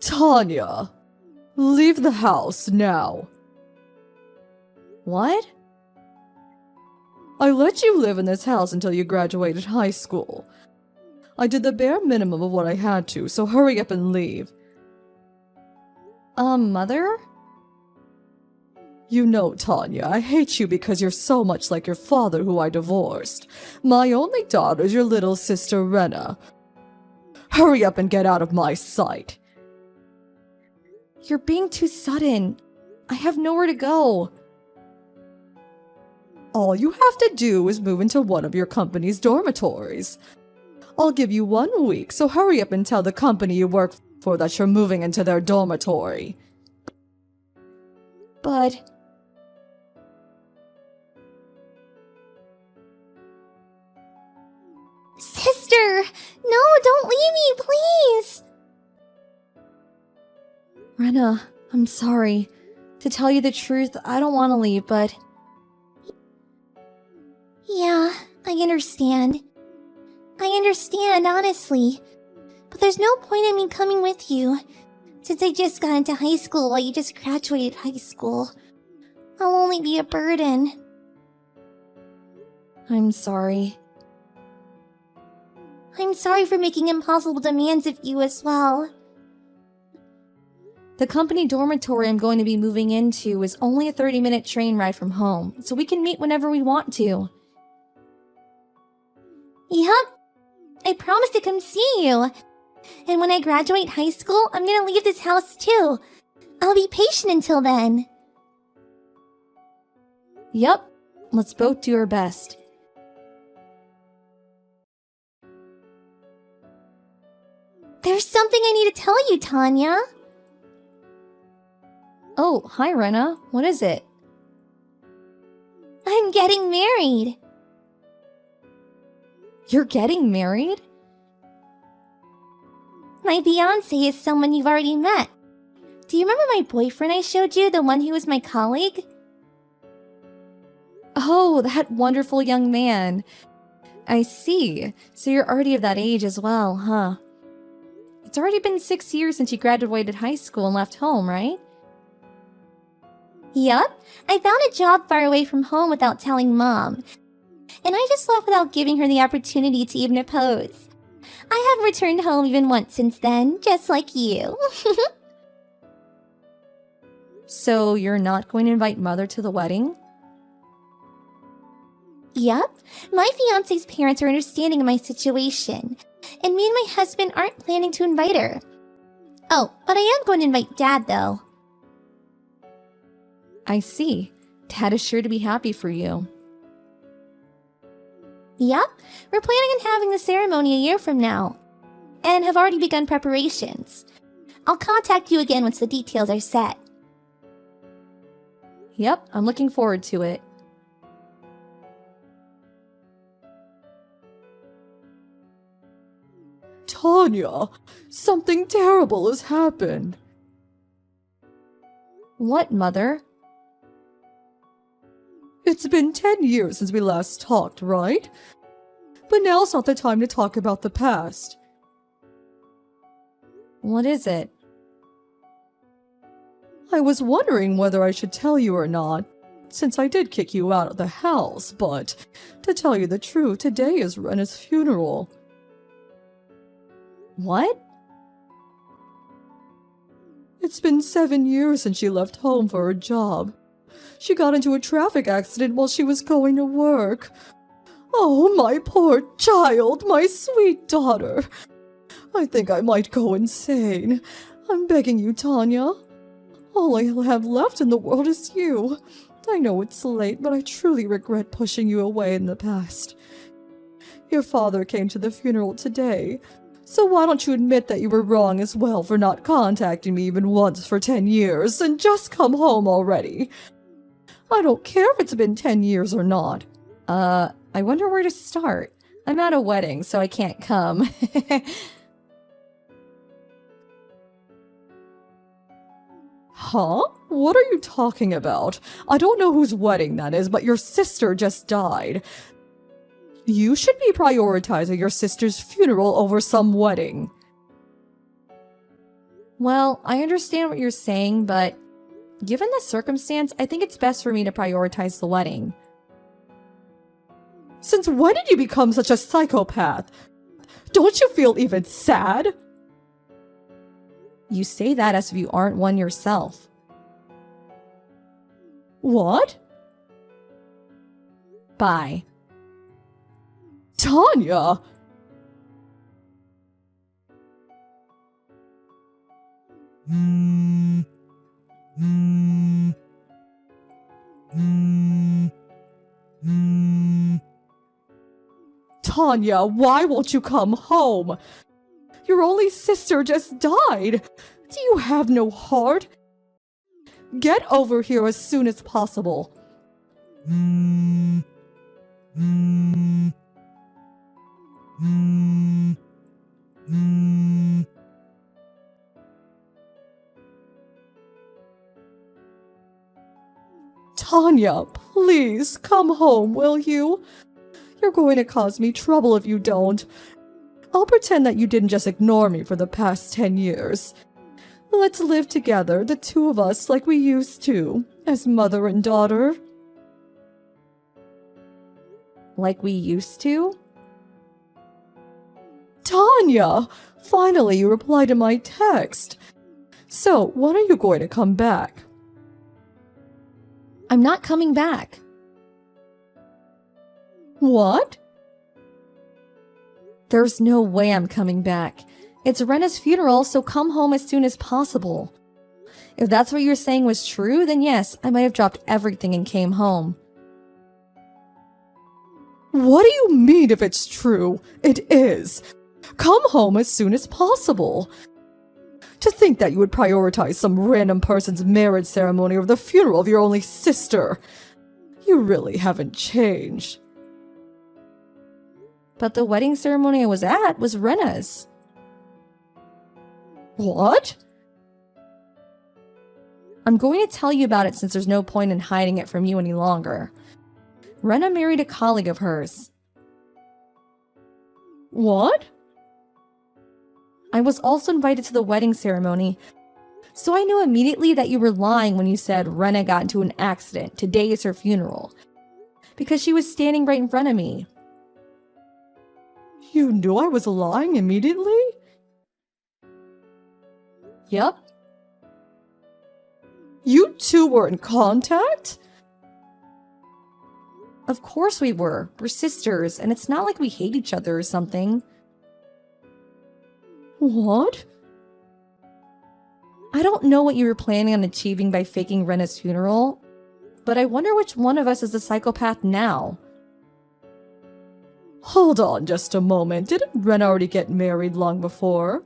Tanya, leave the house now. What? I let you live in this house until you graduated high school. I did the bare minimum of what I had to, so hurry up and leave. Mother? You know, Tanya, I hate you because you're so much like your father who I divorced. My only daughter's your little sister, Rena. Hurry up and get out of my sight. You're being too sudden. I have nowhere to go. All you have to do is move into one of your company's dormitories. I'll give you 1 week, so hurry up and tell the company you work for that you're moving into their dormitory. But... Sister! No, don't leave me, please! Rena, I'm sorry. To tell you the truth, I don't want to leave, but... Yeah, I understand. I understand, honestly. But there's no point in me coming with you, since I just got into high school while you just graduated high school. I'll only be a burden. I'm sorry. I'm sorry for making impossible demands of you as well. The company dormitory I'm going to be moving into is only a 30-minute train ride from home, so we can meet whenever we want to. Yup. I promise to come see you. And when I graduate high school, I'm gonna leave this house too. I'll be patient until then. Yup. Let's both do our best. There's something I need to tell you, Tanya. Oh, hi, Rena. What is it? I'm getting married. You're getting married? My fiancé is someone you've already met. Do you remember my boyfriend I showed you, the one who was my colleague? Oh, that wonderful young man. I see. So you're already of that age as well, huh? It's already been 6 years since you graduated high school and left home, right? Yup. I found a job far away from home without telling Mom. And I just left without giving her the opportunity to even oppose. I have returned home even once since then, just like you. So you're not going to invite Mother to the wedding? Yup. My fiancé's parents are understanding of my situation. And me and my husband aren't planning to invite her. Oh, but I am going to invite Dad, though. I see. Dad is sure to be happy for you. Yup, we're planning on having the ceremony a year from now, and have already begun preparations. I'll contact you again once the details are set. Yep, I'm looking forward to it. Tanya, something terrible has happened. What, Mother? It's been 10 years since we last talked, right? But now's not the time to talk about the past. What is it? I was wondering whether I should tell you or not, since I did kick you out of the house, but to tell you the truth, today is Rena's funeral. What? It's been 7 years since she left home for her job. She got into a traffic accident while she was going to work. Oh, my poor child, my sweet daughter. I think I might go insane. I'm begging you, Tanya. All I have left in the world is you. I know it's late, but I truly regret pushing you away in the past. Your father came to the funeral today, so why don't you admit that you were wrong as well for not contacting me even once for 10 years, and just come home already? I don't care if it's been 10 years or not. I wonder where to start. I'm at a wedding, so I can't come. Huh? What are you talking about? I don't know whose wedding that is, but your sister just died. You should be prioritizing your sister's funeral over some wedding. Well, I understand what you're saying, but given the circumstance, I think it's best for me to prioritize the wedding. Since when did you become such a psychopath? Don't you feel even sad? You say that as if you aren't one yourself. What? Bye. Tanya! Tanya, why won't you come home? Your only sister just died. Do you have no heart? Get over here as soon as possible. Tanya, please come home, will you? You're going to cause me trouble if you don't. I'll pretend that you didn't just ignore me for the past 10 years. Let's live together, the two of us, like we used to, as mother and daughter. Like we used to? Tanya! Finally, you replied to my text. So, when are you going to come back? I'm not coming back. What? There's no way I'm coming back. It's Rena's funeral, so come home as soon as possible. If that's what you're saying was true, then yes, I might have dropped everything and came home. What do you mean if it's true? It is. Come home as soon as possible. To think that you would prioritize some random person's marriage ceremony over the funeral of your only sister. You really haven't changed. But the wedding ceremony I was at was Rena's. What? I'm going to tell you about it since there's no point in hiding it from you any longer. Rena married a colleague of hers. What? I was also invited to the wedding ceremony, so I knew immediately that you were lying when you said Rena got into an accident. Today is her funeral. Because she was standing right in front of me. You knew I was lying immediately? Yep. You two were in contact? Of course we were. We're sisters, and it's not like we hate each other or something. What? I don't know what you were planning on achieving by faking Rena's funeral, but I wonder which one of us is the psychopath now. Hold on just a moment. Didn't Ren already get married long before?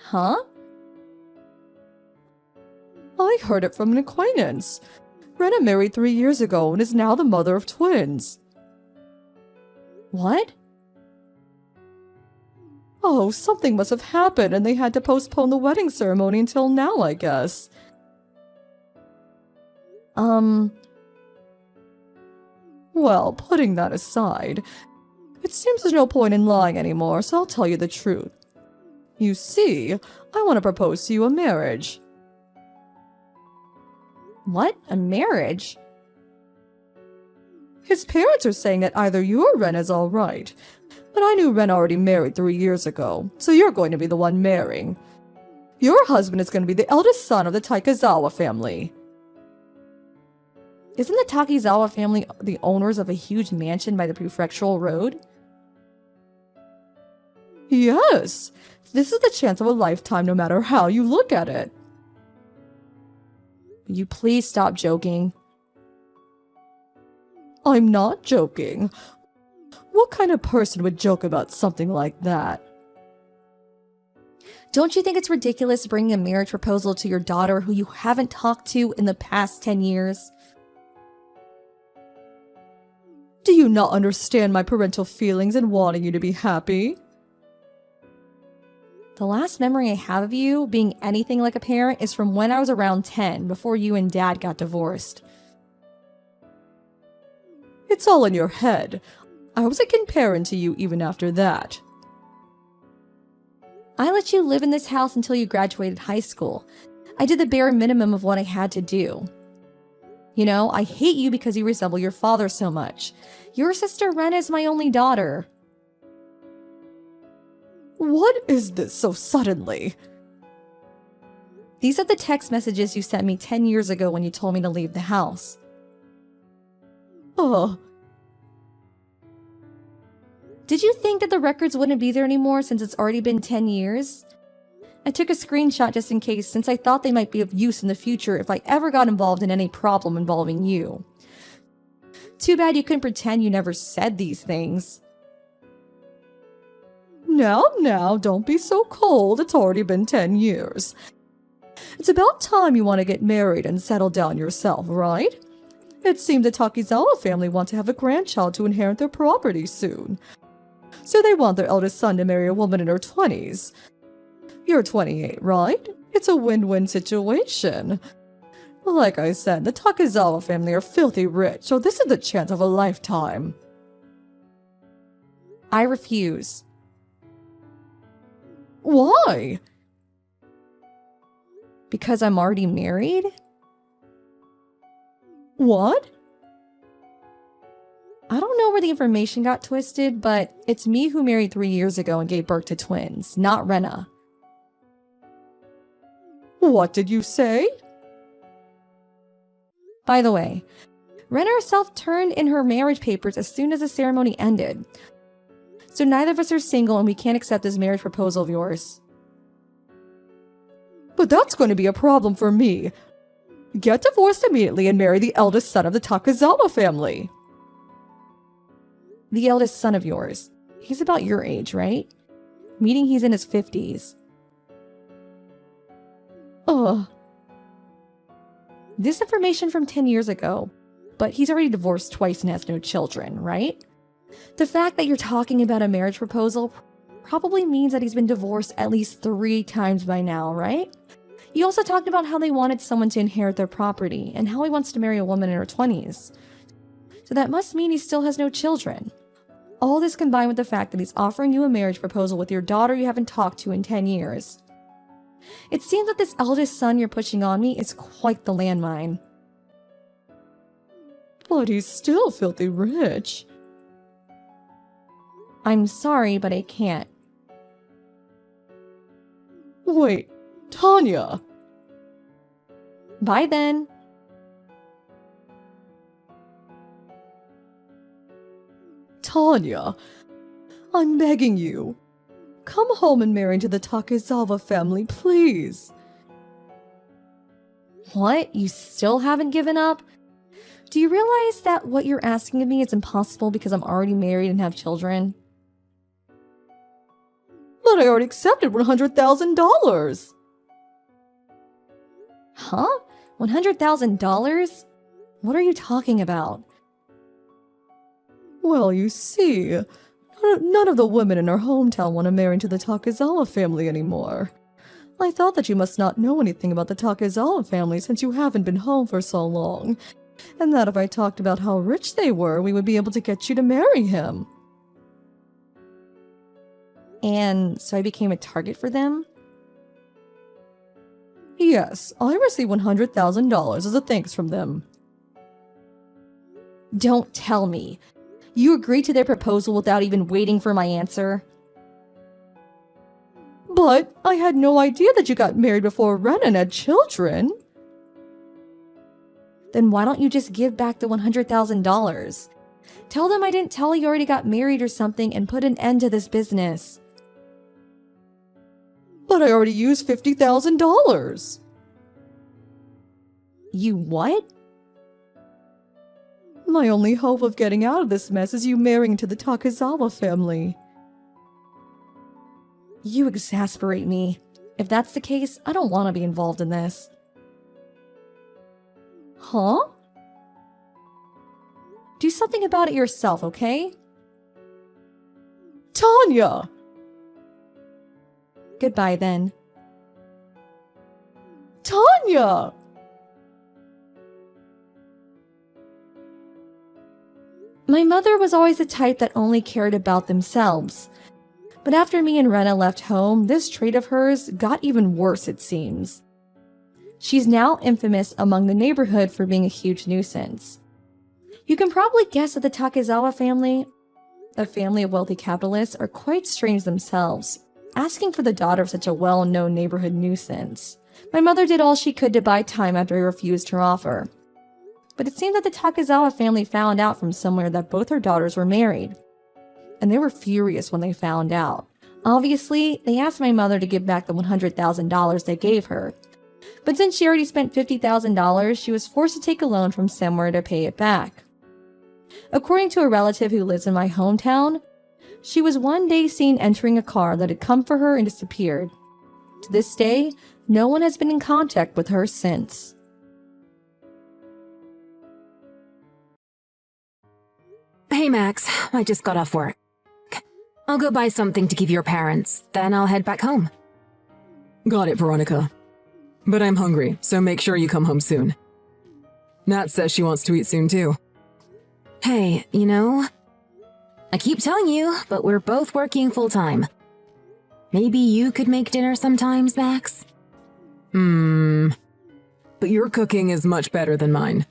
Huh? I heard it from an acquaintance. Rena married 3 years ago and is now the mother of twins. What? Oh, something must have happened and they had to postpone the wedding ceremony until now, I guess. Well, putting that aside, it seems there's no point in lying anymore, so I'll tell you the truth. You see, I want to propose to you a marriage. What? A marriage? His parents are saying that either you or Ren is alright, but I knew Ren already married 3 years ago, so you're going to be the one marrying. Your husband is going to be the eldest son of the Taikazawa family. Isn't the Takizawa family the owners of a huge mansion by the prefectural road? Yes, this is the chance of a lifetime no matter how you look at it. Will you please stop joking? I'm not joking. What kind of person would joke about something like that? Don't you think it's ridiculous bringing a marriage proposal to your daughter who you haven't talked to in the past 10 years? Do you not understand my parental feelings and wanting you to be happy? The last memory I have of you being anything like a parent is from when I was around 10, before you and Dad got divorced. It's all in your head. I was a good parent to you even after that. I let you live in this house until you graduated high school. I did the bare minimum of what I had to do. You know, I hate you because you resemble your father so much. Your sister Ren is my only daughter. What is this so suddenly? These are the text messages you sent me 10 years ago when you told me to leave the house. Did you think that the records wouldn't be there anymore since it's already been 10 years? I took a screenshot just in case, since I thought they might be of use in the future if I ever got involved in any problem involving you. Too bad you couldn't pretend you never said these things. Now, don't be so cold. It's already been 10 years. It's about time you want to get married and settle down yourself, right? It seems the Takizawa family want to have a grandchild to inherit their property soon. So they want their eldest son to marry a woman in her 20s. You're 28, right? It's a win-win situation. Like I said, the Takizawa family are filthy rich, so this is the chance of a lifetime. I refuse. Why? Because I'm already married? What? I don't know where the information got twisted, but it's me who married 3 years ago and gave birth to twins, not Rena. What did you say? By the way, Rena herself turned in her marriage papers as soon as the ceremony ended. So neither of us are single and we can't accept this marriage proposal of yours. But that's going to be a problem for me. Get divorced immediately and marry the eldest son of the Takizawa family. The eldest son of yours. He's about your age, right? Meaning he's in his 50s. This information from 10 years ago, but he's already divorced twice and has no children, right? The fact that you're talking about a marriage proposal probably means that he's been divorced at least 3 times by now, right? You also talked about how they wanted someone to inherit their property and how he wants to marry a woman in her 20s. So that must mean he still has no children. All this combined with the fact that he's offering you a marriage proposal with your daughter you haven't talked to in 10 years. It seems that this eldest son you're pushing on me is quite the landmine. But he's still filthy rich. I'm sorry, but I can't. Wait, Tanya! Bye then. Tanya, I'm begging you. Come home and marry into the Takizawa family, please. What? You still haven't given up? Do you realize that what you're asking of me is impossible because I'm already married and have children? But I already accepted $100,000. Huh? $100,000? What are you talking about? Well, you see, none of the women in our hometown want to marry into the Takizawa family anymore. I thought that you must not know anything about the Takizawa family since you haven't been home for so long, and that if I talked about how rich they were, we would be able to get you to marry him. And so I became a target for them? Yes, I received $100,000 as a thanks from them. Don't tell me. You agreed to their proposal without even waiting for my answer? But I had no idea that you got married before Renan had children. Then why don't you just give back the $100,000? Tell them I didn't tell you already got married or something and put an end to this business. But I already used $50,000. You what? My only hope of getting out of this mess is you marrying into the Takizawa family. You exasperate me. If that's the case, I don't want to be involved in this. Huh? Do something about it yourself, okay? Tanya! Goodbye then. Tanya! My mother was always the type that only cared about themselves. But after me and Rena left home, this trait of hers got even worse, it seems. She's now infamous among the neighborhood for being a huge nuisance. You can probably guess that the Takezawa family, a family of wealthy capitalists, are quite strange themselves, asking for the daughter of such a well-known neighborhood nuisance. My mother did all she could to buy time after I refused her offer. But it seemed that the Takezawa family found out from somewhere that both her daughters were married. And they were furious when they found out. Obviously, they asked my mother to give back the $100,000 they gave her. But since she already spent $50,000, she was forced to take a loan from somewhere to pay it back. According to a relative who lives in my hometown, she was one day seen entering a car that had come for her and disappeared. To this day, no one has been in contact with her since. Hey Max, I just got off work. I'll go buy something to give your parents, then I'll head back home. Got it, Veronica. But I'm hungry, so make sure you come home soon. Nat says she wants to eat soon too. Hey, you know, I keep telling you, but we're both working full-time. Maybe you could make dinner sometimes, Max? But your cooking is much better than mine.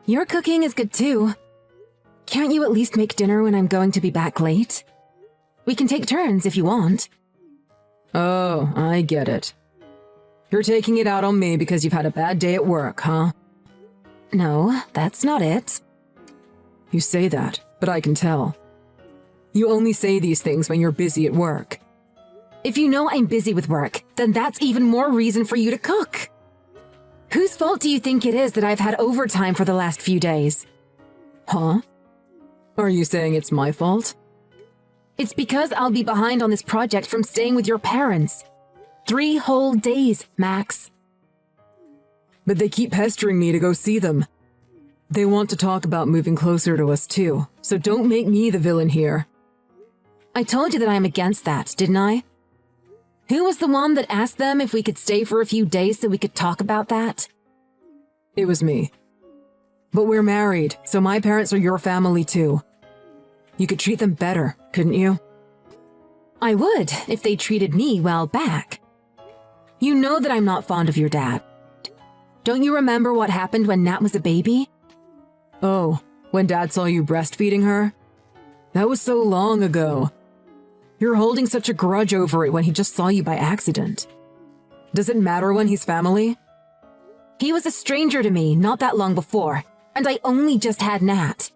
Your cooking is good too. Can't you at least make dinner when I'm going to be back late? We can take turns if you want. Oh, I get it. You're taking it out on me because you've had a bad day at work, huh? No, that's not it. You say that, but I can tell. You only say these things when you're busy at work. If you know I'm busy with work, then that's even more reason for you to cook. Whose fault do you think it is that I've had overtime for the last few days? Huh? Are you saying it's my fault? It's because I'll be behind on this project from staying with your parents. 3 whole days, Max. But they keep pestering me to go see them. They want to talk about moving closer to us too, so don't make me the villain here. I told you that I'm against that, didn't I? Who was the one that asked them if we could stay for a few days so we could talk about that? It was me. But we're married, so my parents are your family too. You could treat them better, couldn't you? I would, if they treated me well back. You know that I'm not fond of your dad. Don't you remember what happened when Nat was a baby? Oh, when Dad saw you breastfeeding her? That was so long ago. You're holding such a grudge over it when he just saw you by accident. Does it matter when he's family? He was a stranger to me not that long before, and I only just had Nat.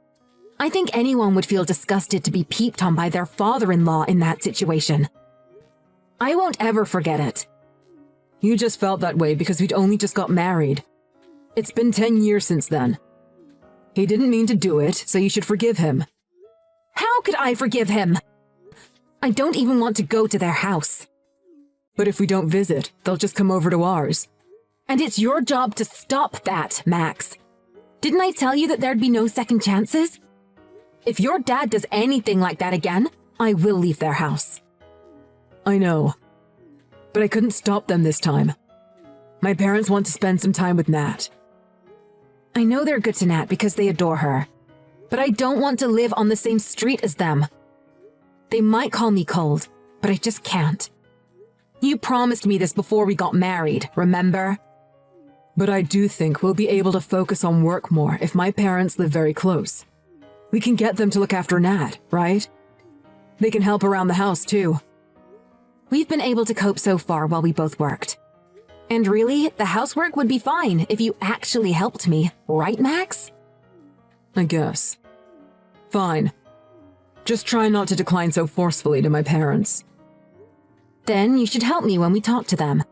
I think anyone would feel disgusted to be peeped on by their father-in-law in that situation. I won't ever forget it. You just felt that way because we'd only just got married. It's been 10 years since then. He didn't mean to do it, so you should forgive him. How could I forgive him? I don't even want to go to their house. But if we don't visit, they'll just come over to ours. And it's your job to stop that, Max. Didn't I tell you that there'd be no second chances? If your dad does anything like that again, I will leave their house. I know. But I couldn't stop them this time. My parents want to spend some time with Nat. I know they're good to Nat because they adore her. But I don't want to live on the same street as them. They might call me cold, but I just can't. You promised me this before we got married, remember? But I do think we'll be able to focus on work more if my parents live very close. We can get them to look after Nat, right? They can help around the house too. We've been able to cope so far while we both worked. And really, the housework would be fine if you actually helped me, right, Max? I guess. Fine. Just try not to decline so forcefully to my parents. Then you should help me when we talk to them.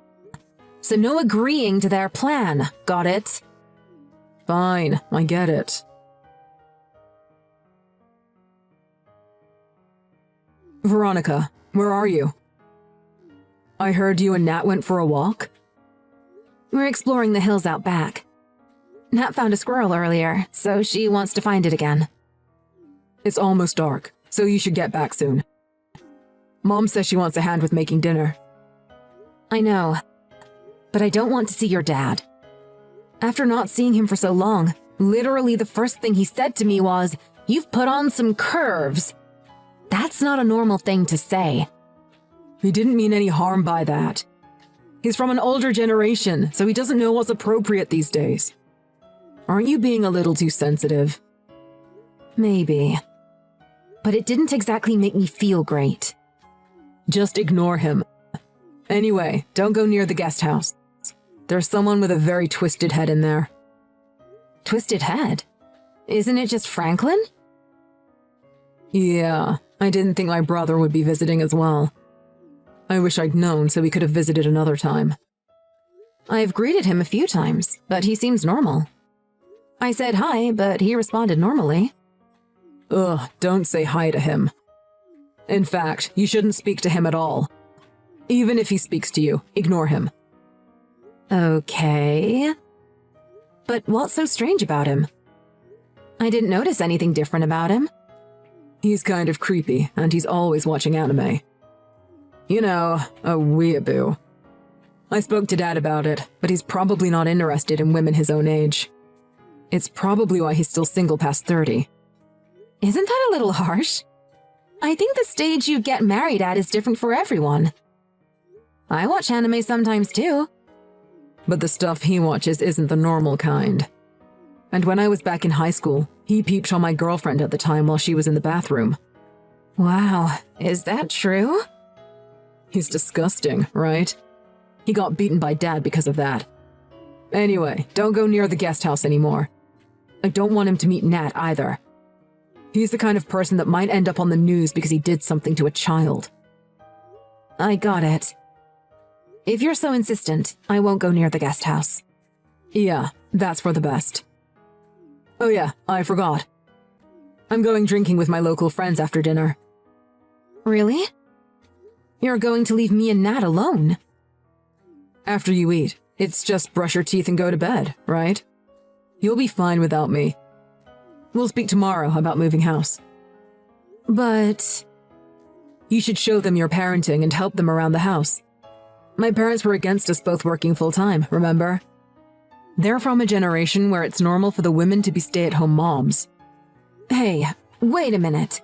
So no agreeing to their plan, got it? Fine, I get it. Veronica, where are you? I heard you and Nat went for a walk? We're exploring the hills out back. Nat found a squirrel earlier, so she wants to find it again. It's almost dark, so you should get back soon. Mom says she wants a hand with making dinner. I know, but I don't want to see your dad. After not seeing him for so long, literally the first thing he said to me was, "You've put on some curves." That's not a normal thing to say. He didn't mean any harm by that. He's from an older generation, so he doesn't know what's appropriate these days. Aren't you being a little too sensitive? Maybe. But it didn't exactly make me feel great. Just ignore him. Anyway, don't go near the guest house. There's someone with a very twisted head in there. Twisted head? Isn't it just Franklin? Yeah, I didn't think my brother would be visiting as well. I wish I'd known so we could have visited another time. I've greeted him a few times, but he seems normal. I said hi, but he responded normally. Ugh, don't say hi to him. In fact, you shouldn't speak to him at all. Even if he speaks to you, ignore him. Okay. But what's so strange about him? I didn't notice anything different about him. He's kind of creepy, and he's always watching anime. You know, a weeaboo. I spoke to Dad about it, but he's probably not interested in women his own age. It's probably why he's still single past 30. Isn't that a little harsh? I think the stage you get married at is different for everyone. I watch anime sometimes too. But the stuff he watches isn't the normal kind. And when I was back in high school, he peeped on my girlfriend at the time while she was in the bathroom. Wow, is that true? He's disgusting, right? He got beaten by Dad because of that. Anyway, don't go near the guest house anymore. I don't want him to meet Nat either. He's the kind of person that might end up on the news because he did something to a child. I got it. If you're so insistent, I won't go near the guest house. Yeah, that's for the best. Oh yeah, I forgot. I'm going drinking with my local friends after dinner. Really? You're going to leave me and Nat alone? After you eat, it's just brush your teeth and go to bed, right? You'll be fine without me. We'll speak tomorrow about moving house. But... You should show them your parenting and help them around the house. My parents were against us both working full-time, remember? They're from a generation where it's normal for the women to be stay-at-home moms. Hey, wait a minute.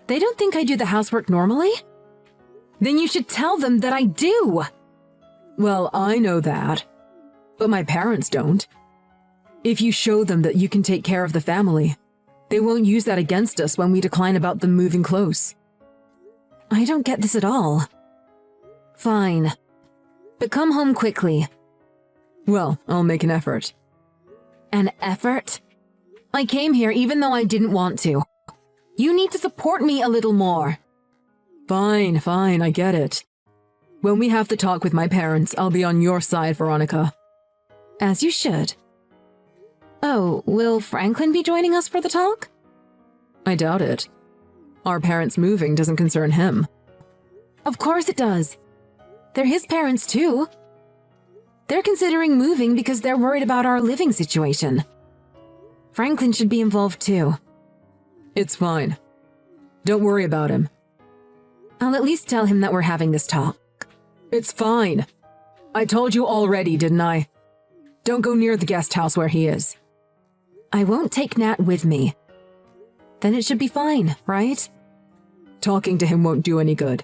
They don't think I do the housework normally? Then you should tell them that I do! Well, I know that. But my parents don't. If you show them that you can take care of the family, they won't use that against us when we decline about them moving close. I don't get this at all. Fine. But come home quickly. Well, I'll make an effort. An effort? I came here even though I didn't want to. You need to support me a little more. Fine, I get it. When we have the talk with my parents, I'll be on your side, Veronica. As you should. Oh, will Franklin be joining us for the talk? I doubt it. Our parents moving doesn't concern him. Of course it does. They're his parents too. They're considering moving because they're worried about our living situation. Franklin should be involved too. It's fine. Don't worry about him. I'll at least tell him that we're having this talk. It's fine. I told you already, didn't I? Don't go near the guest house where he is. I won't take Nat with me. Then it should be fine, right? Talking to him won't do any good.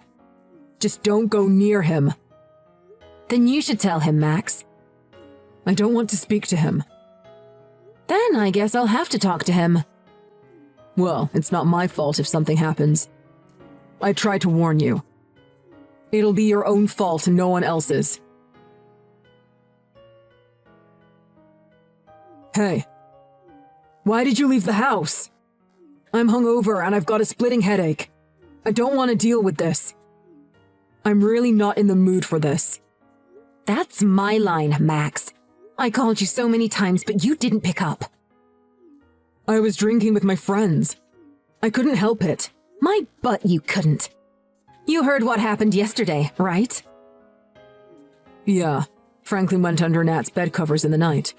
Just don't go near him. Then you should tell him, Max. I don't want to speak to him. Then I guess I'll have to talk to him. Well, it's not my fault if something happens. I tried to warn you. It'll be your own fault and no one else's. Hey. Why did you leave the house? I'm hungover and I've got a splitting headache. I don't want to deal with this. I'm really not in the mood for this. That's my line, Max. I called you so many times, but you didn't pick up. I was drinking with my friends. I couldn't help it. My butt you couldn't. You heard what happened yesterday, right? Yeah, Franklin went under Nat's bed covers in the night.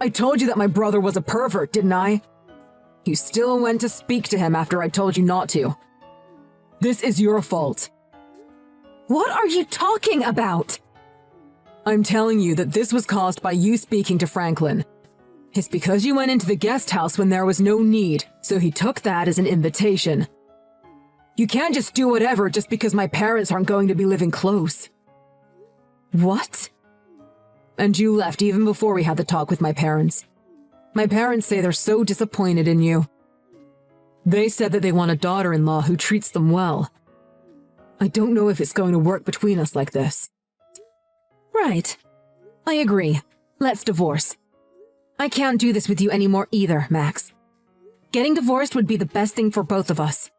I told you that my brother was a pervert, didn't I? You still went to speak to him after I told you not to. This is your fault. What are you talking about? I'm telling you that this was caused by you speaking to Franklin. It's because you went into the guest house when there was no need, so he took that as an invitation. You can't just do whatever just because my parents aren't going to be living close. What? And you left even before we had the talk with my parents. My parents say they're so disappointed in you. They said that they want a daughter-in-law who treats them well. I don't know if it's going to work between us like this. Right. I agree. Let's divorce. I can't do this with you anymore either, Max. Getting divorced would be the best thing for both of us.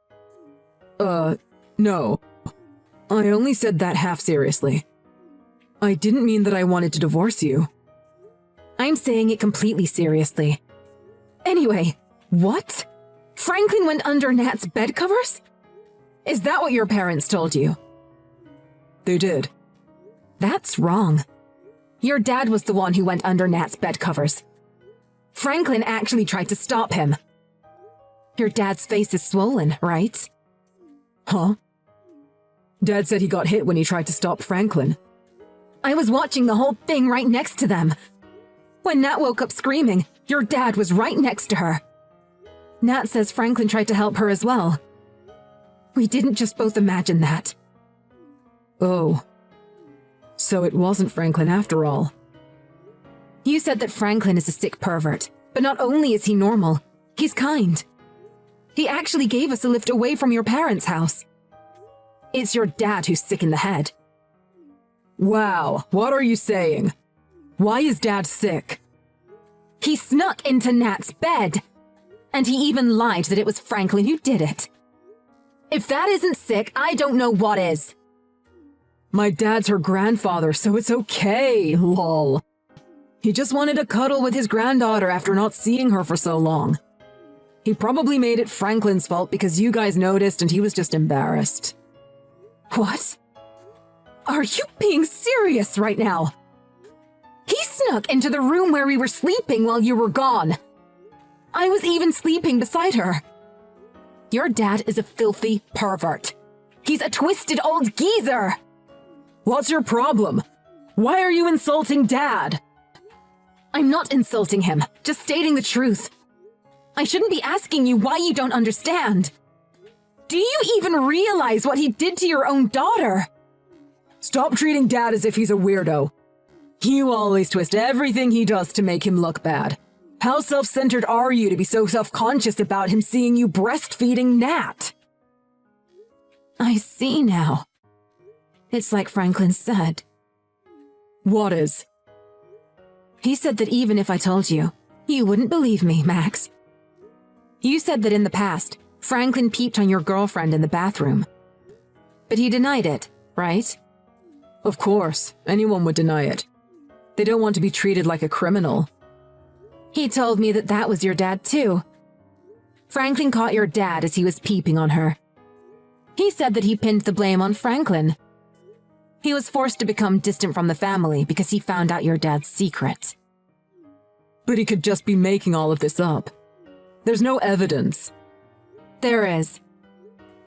No. I only said that half seriously. I didn't mean that I wanted to divorce you. I'm saying it completely seriously. Anyway, what? Franklin went under Nat's bed covers? Is that what your parents told you? They did. That's wrong. Your dad was the one who went under Nat's bed covers. Franklin actually tried to stop him. Your dad's face is swollen, right? Huh? Dad said he got hit when he tried to stop Franklin. I was watching the whole thing right next to them. When Nat woke up screaming, your dad was right next to her. Nat says Franklin tried to help her as well. We didn't just both imagine that. Oh. So it wasn't Franklin after all. You said that Franklin is a sick pervert, but not only is he normal, he's kind. He actually gave us a lift away from your parents' house. It's your dad who's sick in the head. Wow, what are you saying? Why is Dad sick? He snuck into Nat's bed, and he even lied that it was Franklin who did it. If that isn't sick, I don't know what is. My dad's her grandfather, so it's okay, lol. He just wanted to cuddle with his granddaughter after not seeing her for so long. He probably made it Franklin's fault because you guys noticed and he was just embarrassed. What? Are you being serious right now? He snuck into the room where we were sleeping while you were gone. I was even sleeping beside her. Your dad is a filthy pervert. He's a twisted old geezer. What's your problem? Why are you insulting Dad? I'm not insulting him, just stating the truth. I shouldn't be asking you why you don't understand. Do you even realize what he did to your own daughter? Stop treating Dad as if he's a weirdo. You always twist everything he does to make him look bad. How self-centered are you to be so self-conscious about him seeing you breastfeeding Nat? I see now. It's like Franklin said. What is? He said that even if I told you, you wouldn't believe me, Max. You said that in the past, Franklin peeped on your girlfriend in the bathroom. But he denied it, right? Of course, anyone would deny it. They don't want to be treated like a criminal. He told me that that was your dad too. Franklin caught your dad as he was peeping on her. He said that he pinned the blame on Franklin. He was forced to become distant from the family because he found out your dad's secret. But he could just be making all of this up. There's no evidence. There is.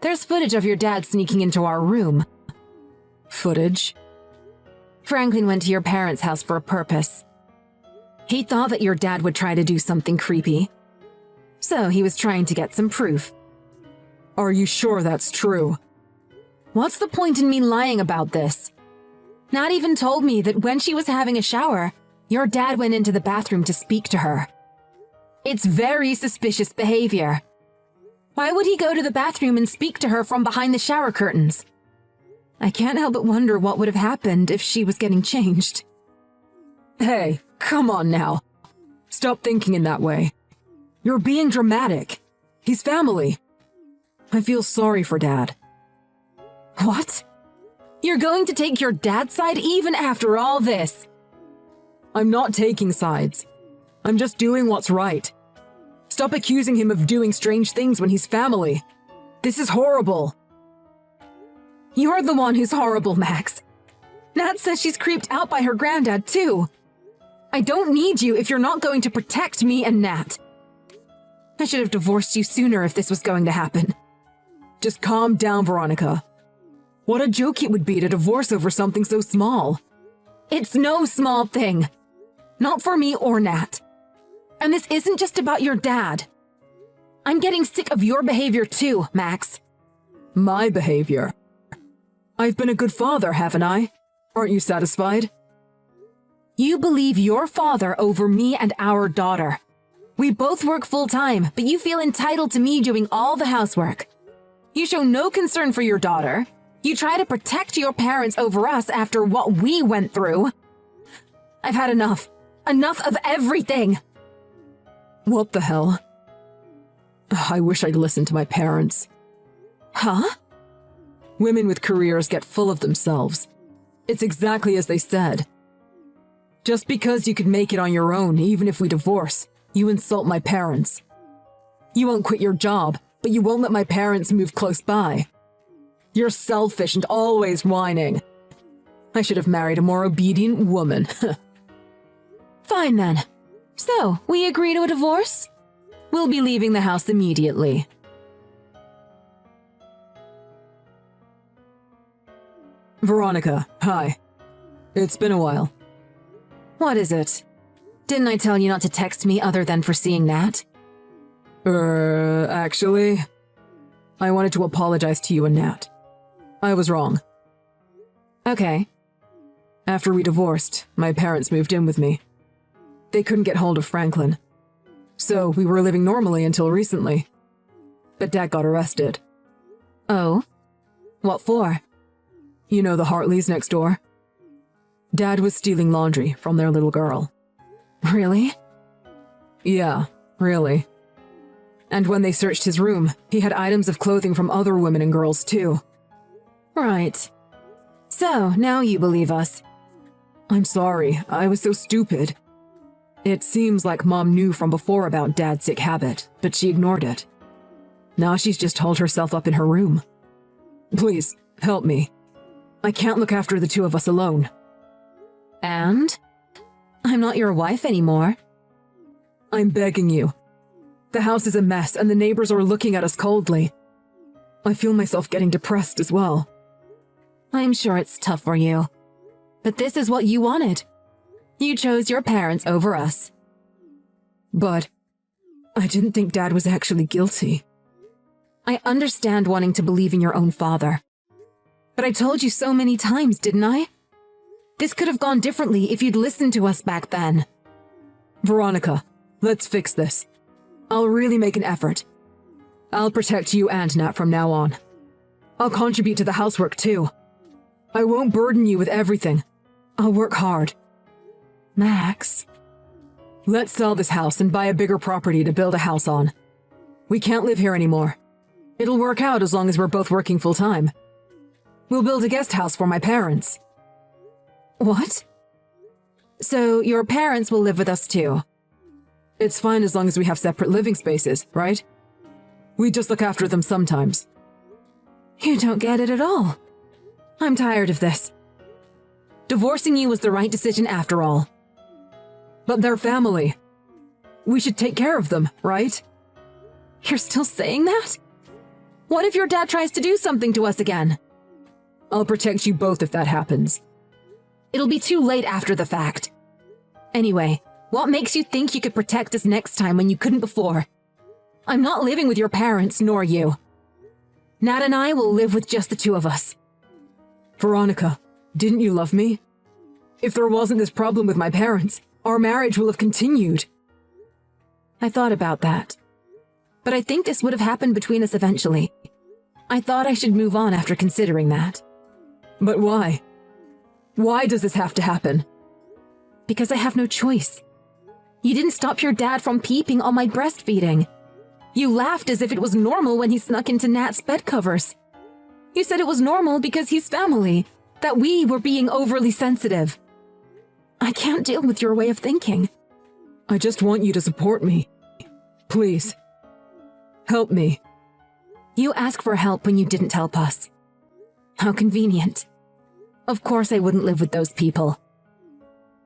There's footage of your dad sneaking into our room. Footage? Franklin went to your parents' house for a purpose. He thought that your dad would try to do something creepy. So he was trying to get some proof. Are you sure that's true? What's the point in me lying about this? Nat even told me that when she was having a shower, your dad went into the bathroom to speak to her. It's very suspicious behavior. Why would he go to the bathroom and speak to her from behind the shower curtains? I can't help but wonder what would have happened if she was getting changed. Hey, come on now. Stop thinking in that way. You're being dramatic. He's family. I feel sorry for Dad. What? You're going to take your dad's side even after all this? I'm not taking sides. I'm just doing what's right. Stop accusing him of doing strange things when he's family. This is horrible. You're the one who's horrible, Max. Nat says she's creeped out by her granddad, too. I don't need you if you're not going to protect me and Nat. I should have divorced you sooner if this was going to happen. Just calm down, Veronica. What a joke it would be to divorce over something so small. It's no small thing. Not for me or Nat. And this isn't just about your dad. I'm getting sick of your behavior too, Max. My behavior. I've been a good father, haven't I? Aren't you satisfied? You believe your father over me and our daughter. We both work full-time, but you feel entitled to me doing all the housework. You show no concern for your daughter. You try to protect your parents over us after what we went through. I've had enough. Enough of everything. What the hell? I wish I'd listened to my parents. Huh? Women with careers get full of themselves. It's exactly as they said. Just because you could make it on your own, even if we divorce, you insult my parents. You won't quit your job, but you won't let my parents move close by. You're selfish and always whining. I should have married a more obedient woman. Fine then. So, we agree to a divorce? We'll be leaving the house immediately. Veronica, hi. It's been a while. What is it? Didn't I tell you not to text me other than for seeing Nat? Actually, I wanted to apologize to you and Nat. I was wrong. Okay. After we divorced, my parents moved in with me. They couldn't get hold of Franklin. So we were living normally until recently. But Dad got arrested. Oh? What for? You know the Hartleys next door? Dad was stealing laundry from their little girl. Really? Yeah, really. And when they searched his room, he had items of clothing from other women and girls too. Right. So, now you believe us. I'm sorry, I was so stupid. It seems like Mom knew from before about Dad's sick habit, but she ignored it. Now she's just holed herself up in her room. Please, help me. I can't look after the two of us alone. And? I'm not your wife anymore. I'm begging you. The house is a mess and the neighbors are looking at us coldly. I feel myself getting depressed as well. I'm sure it's tough for you. But this is what you wanted. You chose your parents over us. But I didn't think Dad was actually guilty. I understand wanting to believe in your own father. But I told you so many times, didn't I? This could have gone differently if you'd listened to us back then. Veronica, let's fix this. I'll really make an effort. I'll protect you and Nat from now on. I'll contribute to the housework too. I won't burden you with everything. I'll work hard. Max. Let's sell this house and buy a bigger property to build a house on. We can't live here anymore. It'll work out as long as we're both working full-time. We'll build a guest house for my parents. What? So your parents will live with us too? It's fine as long as we have separate living spaces, right? We just look after them sometimes. You don't get it at all. I'm tired of this. Divorcing you was the right decision after all. But they're family. We should take care of them, right? You're still saying that? What if your dad tries to do something to us again? I'll protect you both if that happens. It'll be too late after the fact. Anyway, what makes you think you could protect us next time when you couldn't before? I'm not living with your parents, nor you. Nat and I will live with just the two of us. Veronica, didn't you love me? If there wasn't this problem with my parents, our marriage will have continued. I thought about that. But I think this would have happened between us eventually. I thought I should move on after considering that. But why? Why does this have to happen? Because I have no choice. You didn't stop your dad from peeping on my breastfeeding. You laughed as if it was normal when he snuck into Nat's bed covers. You said it was normal because he's family, that we were being overly sensitive. I can't deal with your way of thinking. I just want you to support me. Please. Help me. You asked for help when you didn't help us. How convenient. Of course I wouldn't live with those people.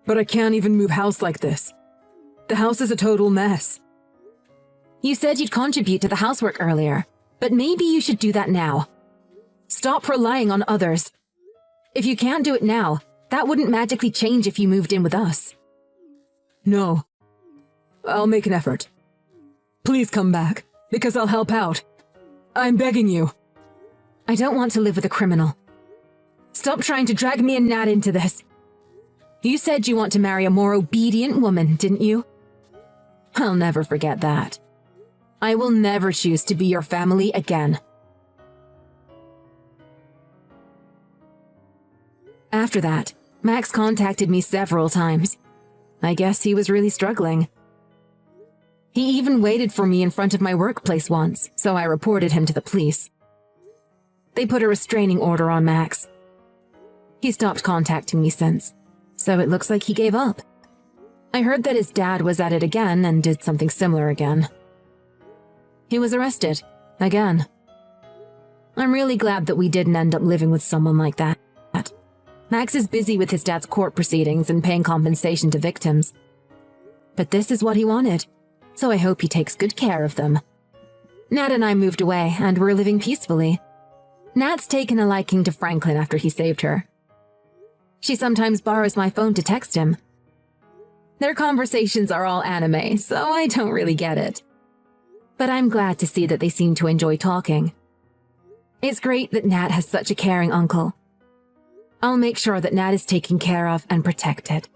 But I can't even move house like this. The house is a total mess. You said you'd contribute to the housework earlier, but maybe you should do that now. Stop relying on others. If you can't do it now, that wouldn't magically change if you moved in with us. No. I'll make an effort. Please come back, because I'll help out. I'm begging you. I don't want to live with a criminal. Stop trying to drag me and Nat into this. You said you want to marry a more obedient woman, didn't you? I'll never forget that. I will never choose to be your family again. After that, Max contacted me several times. I guess he was really struggling. He even waited for me in front of my workplace once, so I reported him to the police. They put a restraining order on Max. He stopped contacting me since, so it looks like he gave up. I heard that his dad was at it again and did something similar again. He was arrested. Again. I'm really glad that we didn't end up living with someone like that. Max is busy with his dad's court proceedings and paying compensation to victims. But this is what he wanted, so I hope he takes good care of them. Nat and I moved away, and we're living peacefully. Nat's taken a liking to Franklin after he saved her. She sometimes borrows my phone to text him. Their conversations are all anime, so I don't really get it. But I'm glad to see that they seem to enjoy talking. It's great that Nat has such a caring uncle. I'll make sure that Nat is taken care of and protected.